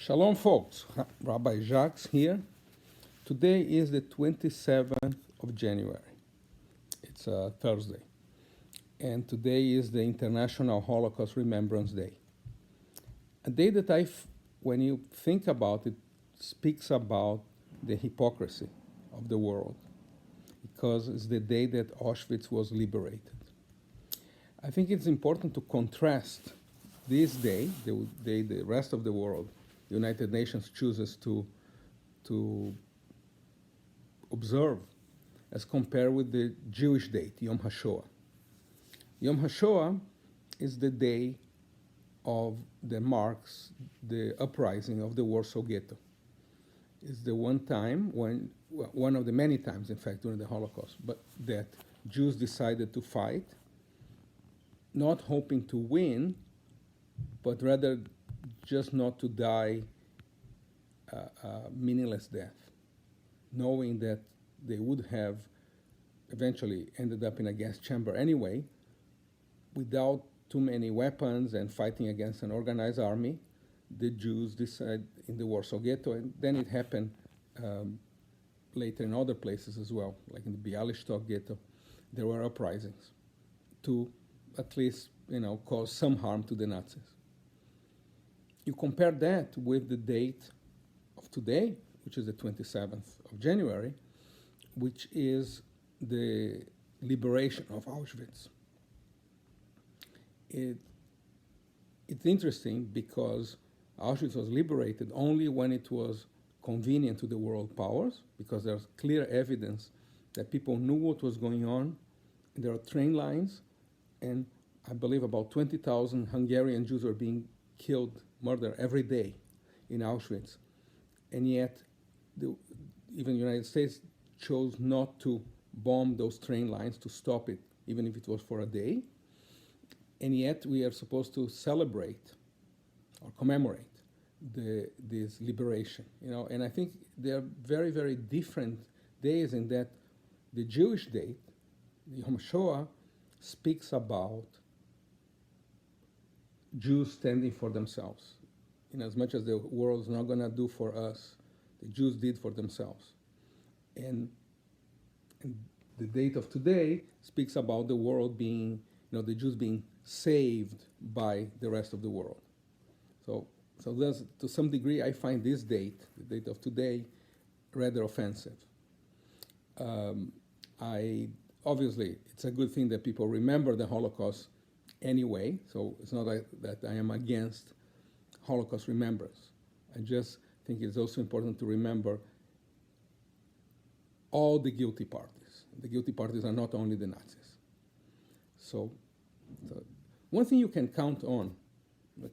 Shalom, folks. Rabbi Jacques here. Today is the 27th of January. It's a Thursday. And today is the International Holocaust Remembrance Day. A day that when you think about it, speaks about the hypocrisy of the world, because it's the day that Auschwitz was liberated. I think it's important to contrast this day, the day the rest of the world, the United Nations chooses to observe, as compared with the Jewish date, Yom HaShoah. Yom HaShoah is the day of the marks the uprising of the Warsaw Ghetto. It's the one time when, well, one of the many times, in fact, during the Holocaust, but that Jews decided to fight, not hoping to win, but rather just not to die a meaningless death, knowing that they would have eventually ended up in a gas chamber anyway, without too many weapons and fighting against an organized army. The Jews decided in the Warsaw Ghetto, and then it happened later in other places as well, like in the Bialystok Ghetto, there were uprisings to at least, cause some harm to the Nazis. You compare that with the date of today, which is the 27th of January, which is the liberation of Auschwitz. It's interesting because Auschwitz was liberated only when it was convenient to the world powers, because there's clear evidence that people knew what was going on. There are train lines, and I believe about 20,000 Hungarian Jews were being killed, murdered every day in Auschwitz. And yet, even the United States chose not to bomb those train lines, to stop it, even if it was for a day. And yet, we are supposed to celebrate or commemorate this liberation. And I think they are very, very different days in that the Jewish date, the Yom HaShoah, speaks about Jews standing for themselves. In as much as the world's not going to do for us, the Jews did for themselves. And the date of today speaks about the world being, the Jews being saved by the rest of the world. So there's, to some degree, I find this date, the date of today, rather offensive. Obviously, it's a good thing that people remember the Holocaust anyway, so it's not that I am against Holocaust remembrance. I just think it's also important to remember all the guilty parties. The guilty parties are not only the Nazis. So one thing you can count on,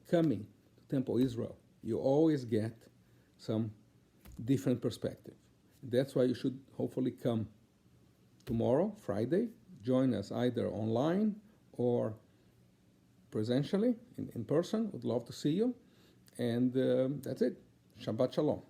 coming to Temple Israel, you always get some different perspective. That's why you should hopefully come tomorrow, Friday, join us either online or presentially, in person. Would love to see you. And that's it. Shabbat Shalom.